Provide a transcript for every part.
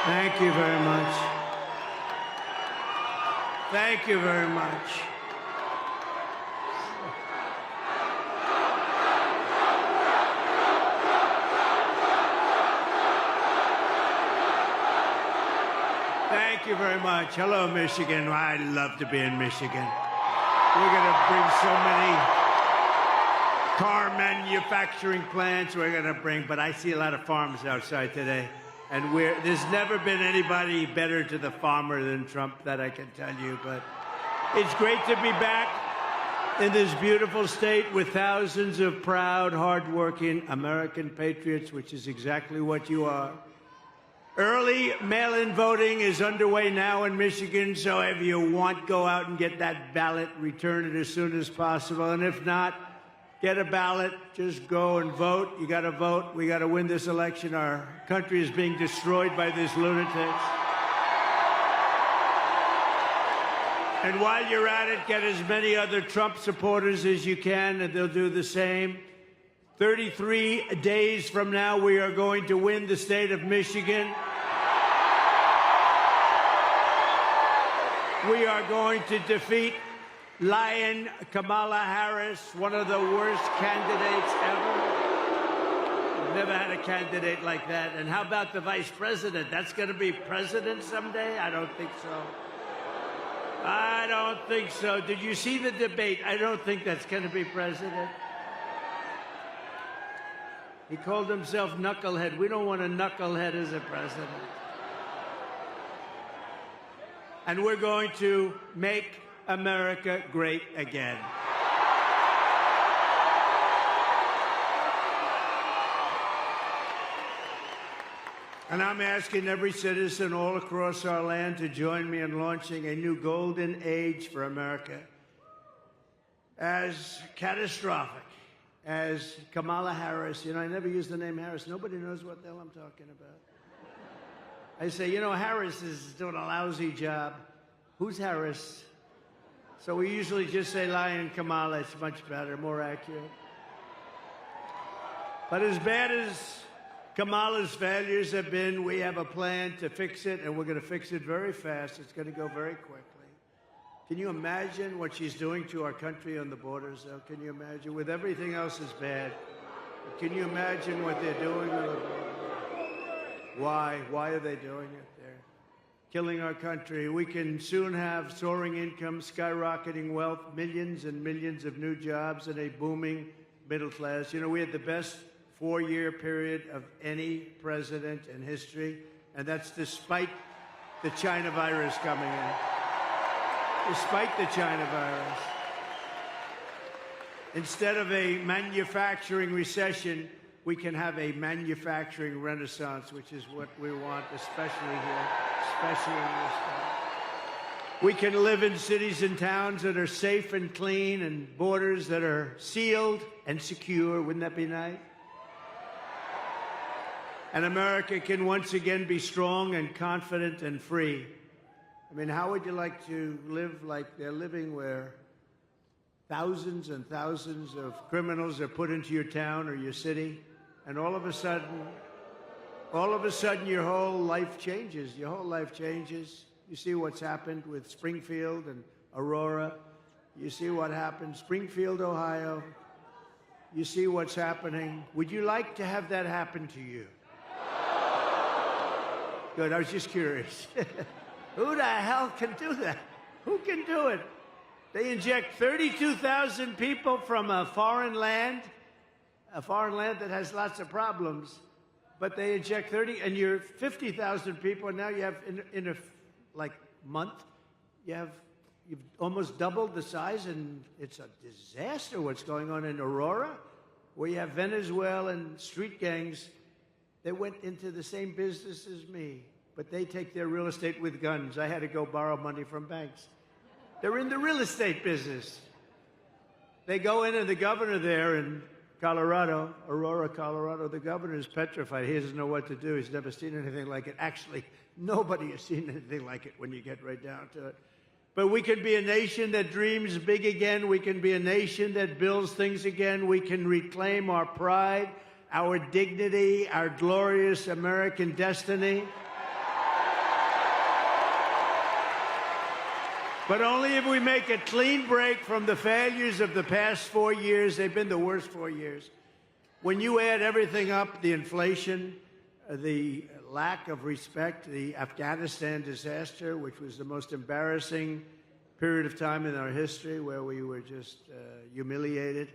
Thank you very much. Thank you very much. Thank you very much. Hello, Michigan. I love to be in Michigan. We're going to bring so many car manufacturing plants we're going to bring, but I see a lot of farms outside today. And there's never been anybody better to the farmer than Trump, that I can tell you. But it's great to be back in this beautiful state with thousands of proud, hardworking American patriots, which is exactly what you are. Early mail-in voting is underway now in Michigan, so if you want, go out and get that ballot, return it as soon as possible. And if not, get a ballot, just go and vote. You got to vote. We got to win this election. Our country is being destroyed by these lunatics. And while you're at it, get as many other Trump supporters as you can, and they'll do the same. 33 days from now, we are going to win the state of Michigan. We are going to defeat Lion Kamala Harris, one of the worst candidates ever. We've never had a candidate like that. And how about the vice president? That's going to be president someday? I don't think so. I don't think so. Did you see the debate? I don't think that's going to be president. He called himself knucklehead. We don't want a knucklehead as a president. And we're going to make America great again. And I'm asking every citizen all across our land to join me in launching a new golden age for America. As catastrophic as Kamala Harris, I never use the name Harris. Nobody knows what the hell I'm talking about. I say, Harris is doing a lousy job. Who's Harris? So we usually just say Lion Kamala. It's much better, more accurate. But as bad as Kamala's failures have been, we have a plan to fix it, and we're going to fix it very fast. It's going to go very quickly. Can you imagine what she's doing to our country on the borders, though? Can you imagine? With everything else is bad. Can you imagine what they're doing on the border? Why? Why are they doing it? They're killing our country. We can soon have soaring incomes, skyrocketing wealth, millions and millions of new jobs, and a booming middle class. We had the best four-year period of any president in history, and that's despite the China virus coming in. Despite the China virus. Instead of a manufacturing recession, we can have a manufacturing renaissance, which is what we want, especially here, especially in this town. We can live in cities and towns that are safe and clean, and borders that are sealed and secure. Wouldn't that be nice? And America can once again be strong and confident and free. How would you like to live like they're living, where thousands and thousands of criminals are put into your town or your city, and all of a sudden your whole life changes. Your whole life changes. You see what's happened with Springfield and Aurora. You see what happened, Springfield, Ohio. You see what's happening. Would you like to have that happen to you? Good, I was just curious. Who the hell can do that? Who can do it? They inject 32,000 people from a foreign land that has lots of problems, but they inject 30, and you're 50,000 people, and now you have, in a month, you've almost doubled the size, and it's a disaster what's going on in Aurora, where you have Venezuelan street gangs that went into the same business as me. But they take their real estate with guns. I had to go borrow money from banks. They're in the real estate business. They go in, and the governor there in Colorado, Aurora, Colorado, the governor is petrified. He doesn't know what to do. He's never seen anything like it. Actually, nobody has seen anything like it when you get right down to it. But we can be a nation that dreams big again. We can be a nation that builds things again. We can reclaim our pride, our dignity, our glorious American destiny. But only if we make a clean break from the failures of the past 4 years. They've been the worst 4 years. When you add everything up, the inflation, the lack of respect, the Afghanistan disaster, which was the most embarrassing period of time in our history where we were just humiliated,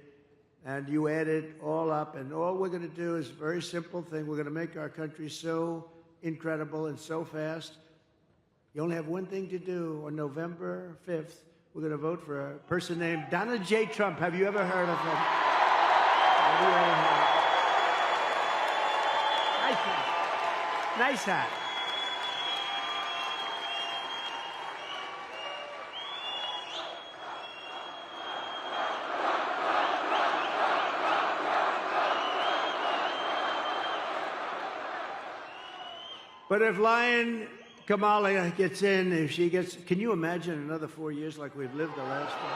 and you add it all up, and all we're going to do is a very simple thing. We're going to make our country so incredible and so fast. You only have one thing to do. On November 5th, we're going to vote for a person named Donald J. Trump. Have you ever heard of him? Have you ever heard of him? Nice hat. Nice hat. But if Lion Kamala gets in, if she gets, can you imagine another 4 years like we've lived the last one?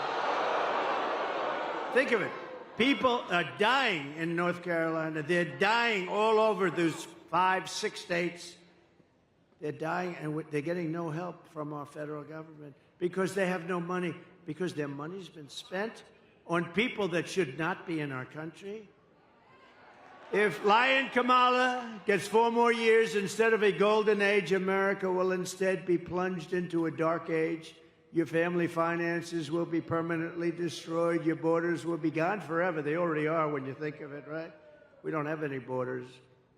Think of it. People are dying in North Carolina. They're dying all over those 5, 6 states. They're dying, and they're getting no help from our federal government because they have no money, because their money's been spent on people that should not be in our country. If Lion Kamala gets 4 more years, instead of a golden age, America will instead be plunged into a dark age. Your family finances will be permanently destroyed. Your borders will be gone forever. They already are when you think of it, right? We don't have any borders.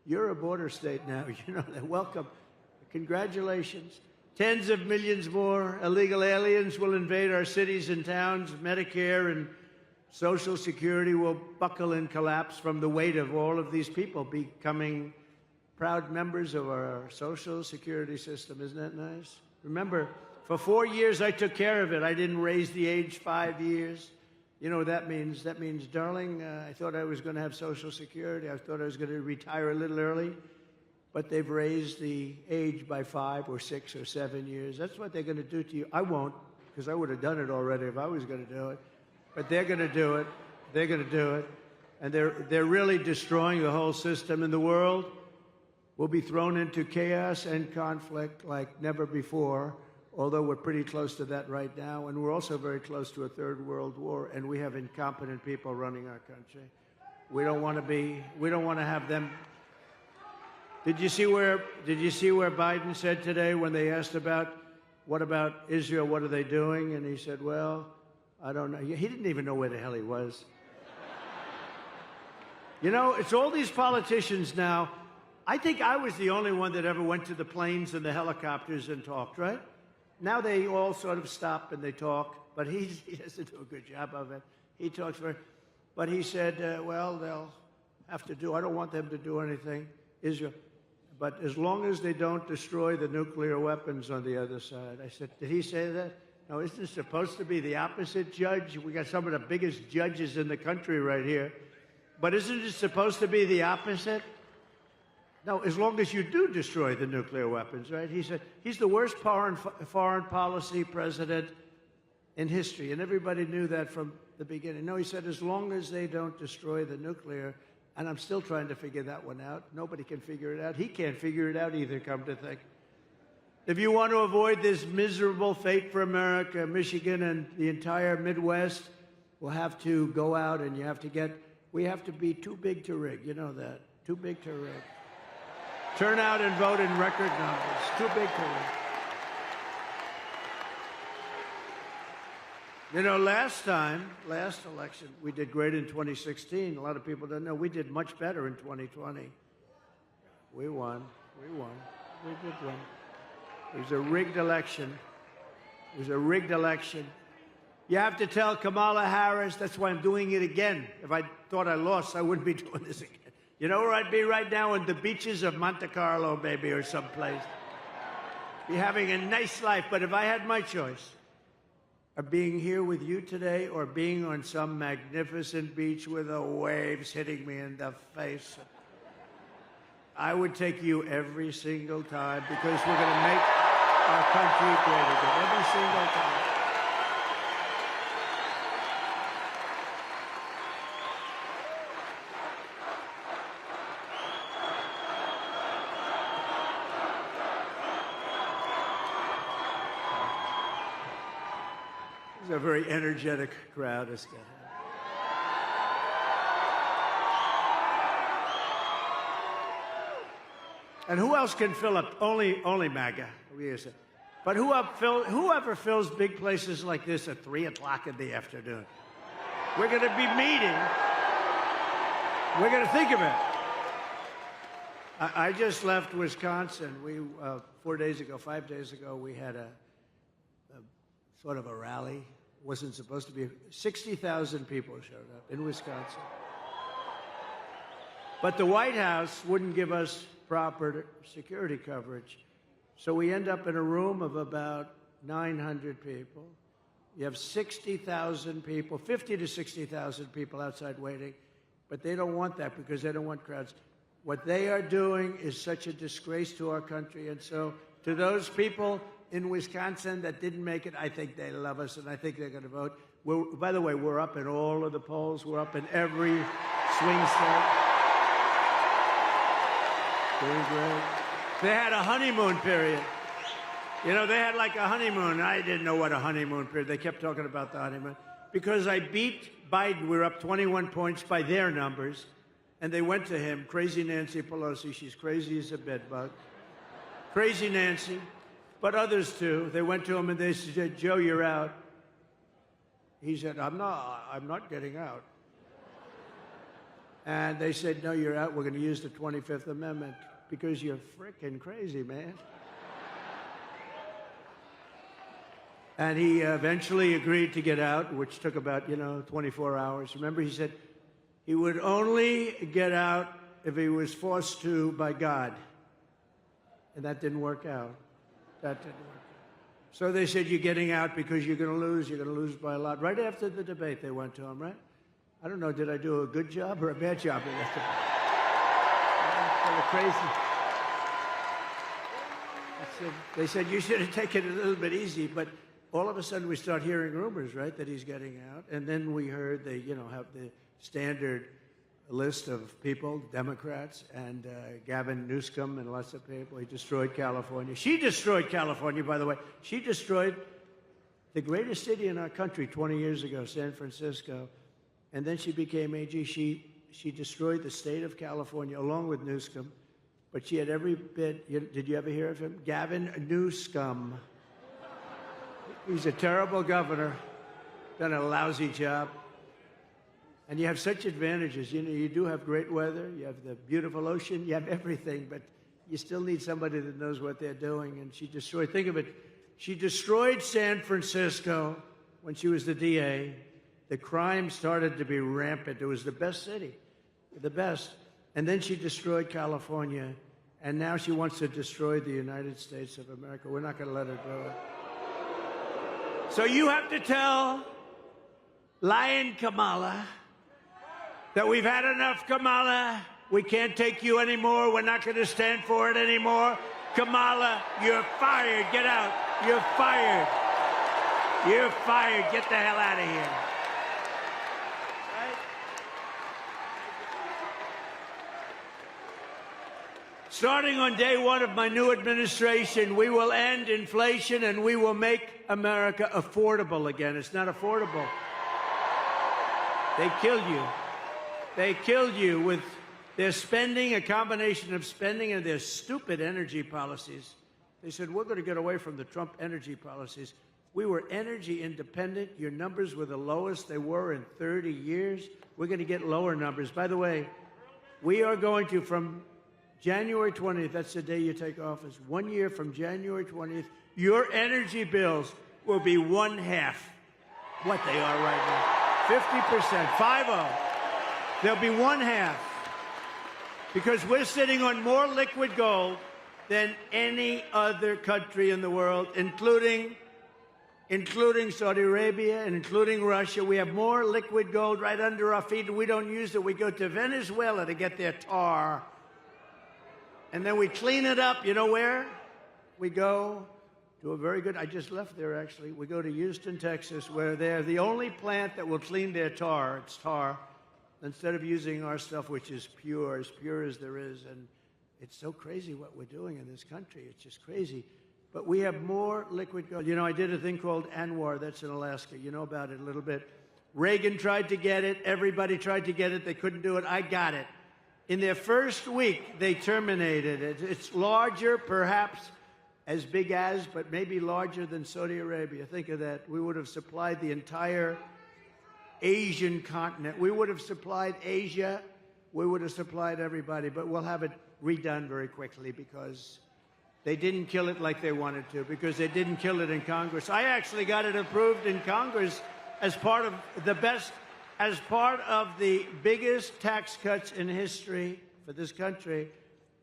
You're a border state now. You know that. Welcome. Congratulations. Tens of millions more illegal aliens will invade our cities and towns. Medicare and Social Security will buckle and collapse from the weight of all of these people becoming proud members of our Social Security system. Isn't that nice? Remember, for 4 years, I took care of it. I didn't raise the age 5 years. You know what that means? That means, darling, I thought I was going to have Social Security. I thought I was going to retire a little early. But they've raised the age by 5 or 6 or 7 years. That's what they're going to do to you. I won't, because I would have done it already if I was going to do it. But they're going to do it. They're going to do it. And they're really destroying the whole system. And the world will be thrown into chaos and conflict like never before, although we're pretty close to that right now. And we're also very close to a third world war. And we have incompetent people running our country. We don't want to have them. Did you see where Biden said today when they asked what about Israel, what are they doing? And he said, well, I don't know. He didn't even know where the hell he was. You know, it's all these politicians now. I think I was the only one that ever went to the planes and the helicopters and talked, right? Now they all sort of stop and they talk, but he doesn't do a good job of it. He talks but he said, well, they'll have to do, I don't want them to do anything, Israel. But as long as they don't destroy the nuclear weapons on the other side. I said, did he say that? No, isn't it supposed to be the opposite, Judge? We got some of the biggest judges in the country right here. But isn't it supposed to be the opposite? No, as long as you do destroy the nuclear weapons, right? He said he's the worst foreign policy president in history, and everybody knew that from the beginning. No, he said as long as they don't destroy the nuclear, and I'm still trying to figure that one out. Nobody can figure it out. He can't figure it out either, come to think. If you want to avoid this miserable fate for America, Michigan and the entire Midwest will have to go out and we have to be too big to rig. You know that. Too big to rig. Turn out and vote in record numbers. Too big to rig. You know, last election, we did great in 2016. A lot of people don't know. We did much better in 2020. We won. We did win. It was a rigged election. It was a rigged election. You have to tell Kamala Harris, that's why I'm doing it again. If I thought I lost, I wouldn't be doing this again. You know where I'd be right now? On the beaches of Monte Carlo, maybe, or someplace. Be having a nice life. But if I had my choice of being here with you today or being on some magnificent beach with the waves hitting me in the face, I would take you every single time because we're going to make our country great again. Every single time. a very energetic crowd. And who else can fill up? Only MAGA. But whoever fills big places like this at 3 o'clock in the afternoon? We're going to be meeting. We're going to think of it. I just left Wisconsin. We 5 days ago, we had a sort of a rally. Wasn't supposed to be. 60,000 people showed up in Wisconsin. But the White House wouldn't give us proper security coverage. So we end up in a room of about 900 people. You have 60,000 people, 50 to 60,000 people outside waiting. But they don't want that because they don't want crowds. What they are doing is such a disgrace to our country. And so to those people in Wisconsin that didn't make it, I think they love us, and I think they're going to vote. By the way, we're up in all of the polls. We're up in every swing state. Doing great. They had a honeymoon period. You know, they had like a honeymoon. I didn't know what a honeymoon period. They kept talking about the honeymoon. Because I beat Biden, we were up 21 points by their numbers. And they went to him, crazy Nancy Pelosi. She's crazy as a bedbug. Crazy Nancy. But others too. They went to him and they said, Joe, you're out. He said, I'm not getting out. And they said, no, you're out. We're going to use the 25th Amendment because you're frickin' crazy, man. And he eventually agreed to get out, which took about, 24 hours. Remember, he said he would only get out if he was forced to by God. And that didn't work out. That didn't work out. So they said, you're getting out because you're going to lose. You're going to lose by a lot. Right after the debate, they went to him, right? I don't know, did I do a good job or a bad job in that debate? Crazy. They said, you should have taken it a little bit easy, but all of a sudden we start hearing rumors, right, that he's getting out. And then we heard they, have the standard list of people, Democrats, and Gavin Newsom and lots of people. He destroyed California. She destroyed California, by the way. She destroyed the greatest city in our country 20 years ago, San Francisco. And then she became AG. She destroyed the state of California along with Newsom. But she had every bit, did you ever hear of him? Gavin Newsom. He's a terrible governor, done a lousy job. And you have such advantages. You do have great weather, you have the beautiful ocean, you have everything, but you still need somebody that knows what they're doing. And she destroyed, think of it, she destroyed San Francisco when she was the DA. The crime started to be rampant. It was the best city, the best. And then she destroyed California, and now she wants to destroy the United States of America. We're not going to let her do it. So you have to tell lying Kamala that we've had enough, Kamala. We can't take you anymore. We're not going to stand for it anymore. Kamala, you're fired. Get out. You're fired. You're fired. Get the hell out of here. Starting on day one of my new administration, we will end inflation and we will make America affordable again. It's not affordable. They killed you. They killed you with their spending, a combination of spending and their stupid energy policies. They said, we're going to get away from the Trump energy policies. We were energy independent. Your numbers were the lowest they were in 30 years. We're going to get lower numbers. By the way, we are going to, from January 20th, that's the day you take office, 1 year from January 20th, your energy bills will be 1/2 what they are right now. 50%, 50. They'll be 1/2. Because we're sitting on more liquid gold than any other country in the world, including Saudi Arabia and including Russia. We have more liquid gold right under our feet, and we don't use it. We go to Venezuela to get their tar. And then we clean it up. You know where? We go to a very good, I just left there actually. We go to Houston, Texas, where they're the only plant that will clean their tar. It's tar. Instead of using our stuff, which is pure as there is. And it's so crazy what we're doing in this country. It's just crazy. But we have more liquid gold. You know, I did a thing called Anwar, that's in Alaska. You know about it a little bit. Reagan tried to get it. Everybody tried to get it. They couldn't do it. I got it. In their first week, they terminated it. It's larger, perhaps as big as, but maybe larger than Saudi Arabia. Think of that. We would have supplied the entire Asian continent. We would have supplied Asia. We would have supplied everybody. But we'll have it redone very quickly because they didn't kill it like they wanted to, because they didn't kill it in Congress. I actually got it approved in Congress as part of the biggest tax cuts in history for this country.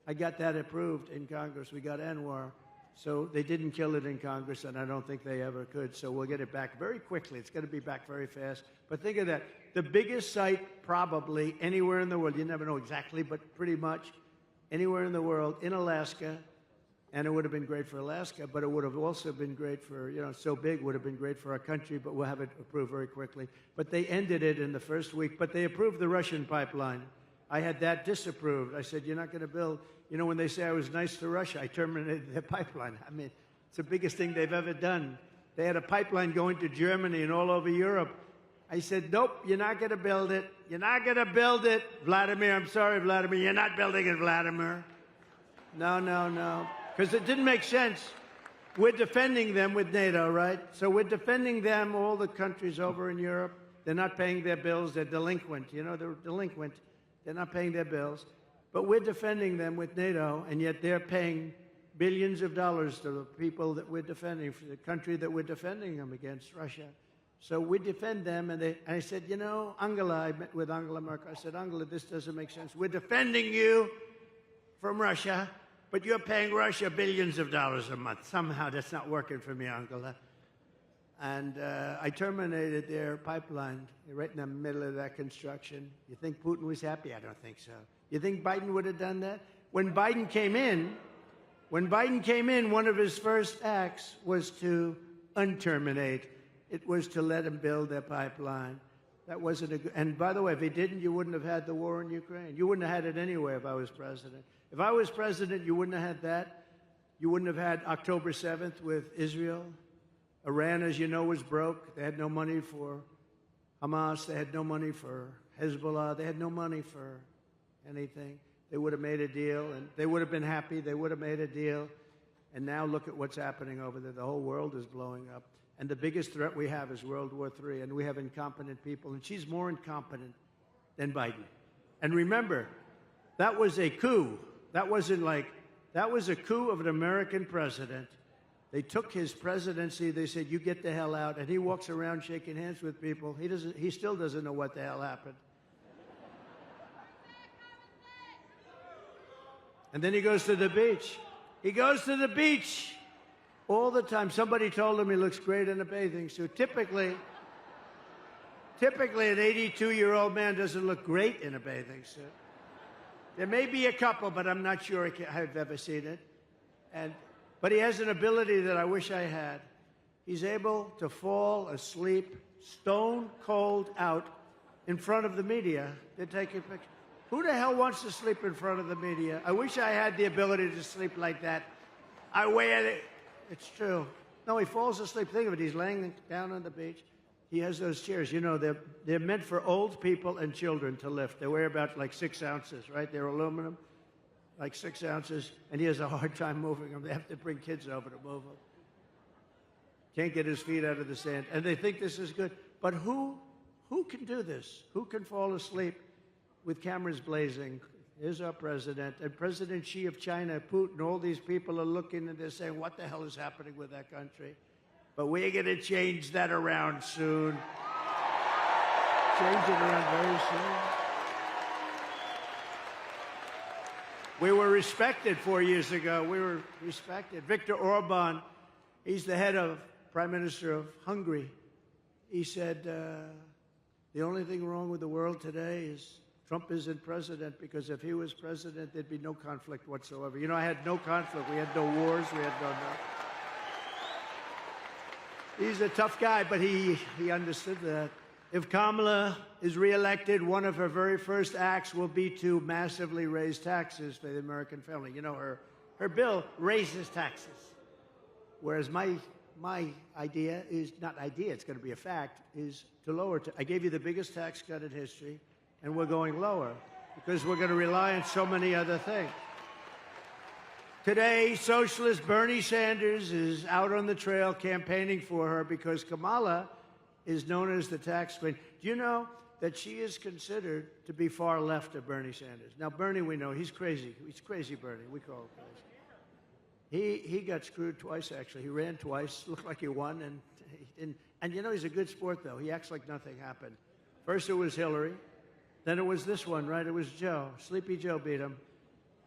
I got that approved in Congress. We got Anwar. So they didn't kill it in Congress, and I don't think they ever could. So we'll get it back very quickly. It's going to be back very fast. But think of that. The biggest site probably anywhere in the world, you never know exactly, but pretty much anywhere in the world, in Alaska. And it would have been great for Alaska, but it would have also been great for, you know, so big would have been great for our country, but we'll have it approved very quickly. But they ended it in the first week, but they approved the Russian pipeline. I had that disapproved. I said, you're not going to build, you know, when they say I was nice to Russia, I terminated their pipeline. I mean, it's the biggest thing they've ever done. They had a pipeline going to Germany and all over Europe. I said, nope, you're not going to build it. You're not going to build it. Vladimir, I'm sorry, Vladimir, you're not building it, Vladimir. No, no, no. Because it didn't make sense. We're defending them with NATO, right? So we're defending them, all the countries over in Europe. They're not paying their bills. They're delinquent. You know, they're delinquent. They're not paying their bills. But we're defending them with NATO, and yet they're paying billions of dollars to the people that we're defending, for the country that we're defending them against, Russia. So we defend them, and I said, you know, Angela, I met with Angela Merkel. I said, Angela, this doesn't make sense. We're defending you from Russia, but you're paying Russia billions of dollars a month. Somehow that's not working for me, Angela. And I terminated their pipeline right in the middle of that construction. You think Putin was happy? I don't think so. You think Biden would have done that? When Biden came in, one of his first acts was to unterminate. It was to let him build their pipeline. That wasn't a good, and by the way, if he didn't, you wouldn't have had the war in Ukraine. You wouldn't have had it anyway if I was president. If I was president, you wouldn't have had that. You wouldn't have had October 7th with Israel. Iran, as you know, was broke. They had no money for Hamas. They had no money for Hezbollah. They had no money for anything. They would have made a deal, and they would have been happy. They would have made a deal. And now look at what's happening over there. The whole world is blowing up. And the biggest threat we have is World War III, and we have incompetent people. And she's more incompetent than Biden. And remember, that was a coup. That was a coup of an American president. They took his presidency. They said, you get the hell out. And he walks around shaking hands with people. He still doesn't know what the hell happened. And then he goes to the beach. He goes to the beach all the time. Somebody told him he looks great in a bathing suit. Typically, an 82-year-old man doesn't look great in a bathing suit. There may be a couple, but I'm not sure I've ever seen it. But he has an ability that I wish I had. He's able to fall asleep stone cold out in front of the media. They're taking pictures. Who the hell wants to sleep in front of the media? I wish I had the ability to sleep like that. I wear it. It's true. No, he falls asleep. Think of it. He's laying down on the beach. He has those chairs. You know, they're meant for old people and children to lift. They weigh about like 6 ounces, right? They're aluminum, like 6 ounces. And he has a hard time moving them. They have to bring kids over to move them. Can't get his feet out of the sand. And they think this is good. But who can do this? Who can fall asleep with cameras blazing? Here's our president. And President Xi of China, Putin, all these people are looking and they're saying, what the hell is happening with that country? But we're going to change that around soon. Change it around very soon. We were respected 4 years ago. We were respected. Viktor Orban, he's the head of Prime Minister of Hungary. He said, the only thing wrong with the world today is Trump isn't president, because if he was president, there'd be no conflict whatsoever. You know, I had no conflict. We had no wars. We had no. He's a tough guy, but he understood that. If Kamala is reelected, one of her very first acts will be to massively raise taxes for the American family. You know, her bill raises taxes. Whereas my idea is not idea; it's going to be a fact. Is to lower. I gave you the biggest tax cut in history, and we're going lower because we're going to rely on so many other things. Today, socialist Bernie Sanders is out on the trail campaigning for her because Kamala is known as the tax queen. Do you know that she is considered to be far left of Bernie Sanders? Now, Bernie, we know, he's crazy. He's crazy Bernie. We call him crazy. He got screwed twice, actually. He ran twice, looked like he won, and he didn't. And you know, he's a good sport, though. He acts like nothing happened. First it was Hillary. Then it was this one, right? It was Joe. Sleepy Joe beat him.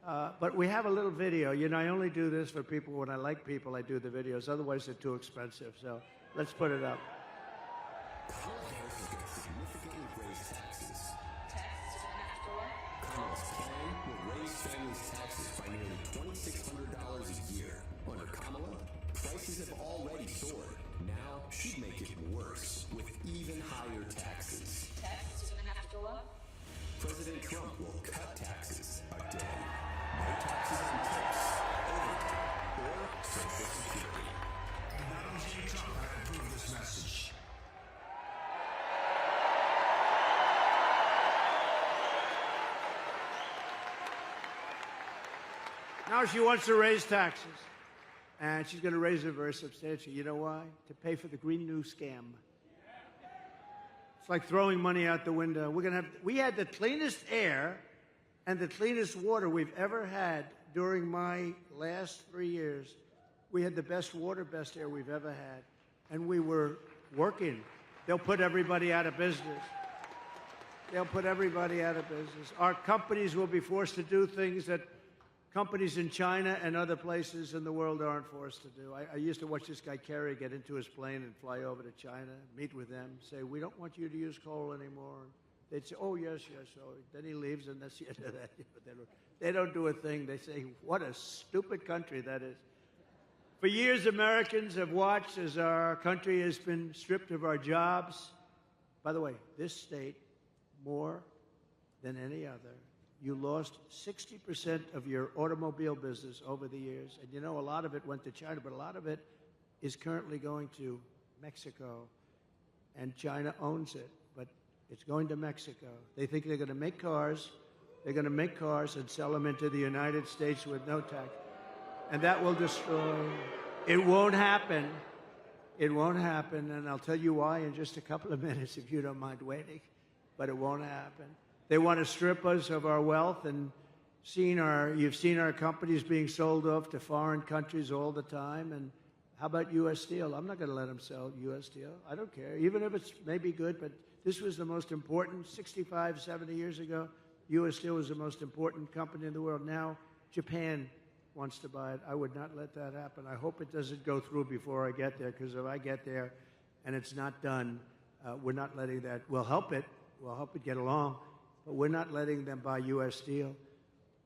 But we have a little video. You know, I only do this for people when I like people. I do the videos. Otherwise, they're too expensive. So let's put it up. Kamala Harris is going to significantly raise taxes. Kamala's plan will raise families' taxes by nearly $2,600 a year. Under Kamala, prices have already soared. Now she'd make it worse with even higher taxes. President Trump will cut taxes again. No taxes on tips, overtime, or Social Security. Donald J. Trump had approved this message. Now she wants to raise taxes. And she's going to raise it very substantially. You know why? To pay for the Green New scam. It's like throwing money out the window. We had the cleanest air and the cleanest water we've ever had during my last 3 years. We had the best water, best air we've ever had. And we were working. They'll put everybody out of business. They'll put everybody out of business. Our companies will be forced to do things that companies in China and other places in the world aren't forced to do. I used to watch this guy Kerry get into his plane and fly over to China, meet with them, say, we don't want you to use coal anymore. They'd say, oh, yes, yes. So then he leaves, and that's the end of that. They don't do a thing. They say, what a stupid country that is. For years, Americans have watched as our country has been stripped of our jobs. By the way, this state, more than any other, you lost 60% of your automobile business over the years. And you know, a lot of it went to China, but a lot of it is currently going to Mexico. And China owns it, but it's going to Mexico. They think they're going to make cars. They're going to make cars and sell them into the United States with no tax. And that will destroy. It won't happen. It won't happen. And I'll tell you why in just a couple of minutes if you don't mind waiting. But it won't happen. They want to strip us of our wealth, and you've seen our companies being sold off to foreign countries all the time. And how about U.S. Steel? I'm not going to let them sell U.S. Steel. I don't care, even if it's maybe good, but this was the most important. 65, 70 years ago, U.S. Steel was the most important company in the world. Now Japan wants to buy it. I would not let that happen. I hope it doesn't go through before I get there, because if I get there and it's not done, we're not letting that. We'll help it get along. But we're not letting them buy U.S. Steel.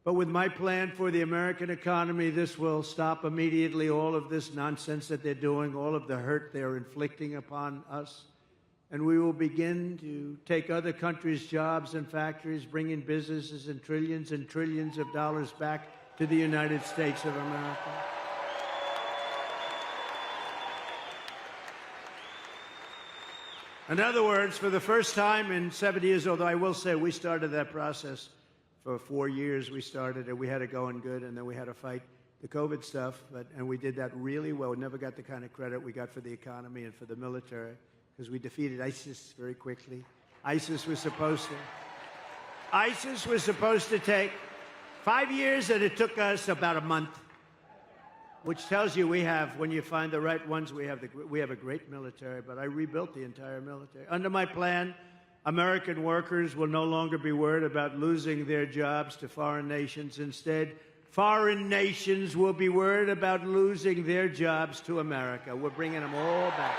But with my plan for the American economy, this will stop immediately all of this nonsense that they're doing, all of the hurt they're inflicting upon us. And we will begin to take other countries' jobs and factories, bring in businesses and trillions of dollars back to the United States of America. In other words, for the first time in 70 years, although I will say we started that process for 4 years, we started it. We had it going good, and then we had to fight the COVID stuff, and we did that really well. We never got the kind of credit we got for the economy and for the military, because we defeated ISIS very quickly. ISIS was supposed to take 5 years, and it took us about a month. Which tells you when you find the right ones, we have a great military, but I rebuilt the entire military. Under my plan, American workers will no longer be worried about losing their jobs to foreign nations. Instead, foreign nations will be worried about losing their jobs to America. We're bringing them all back.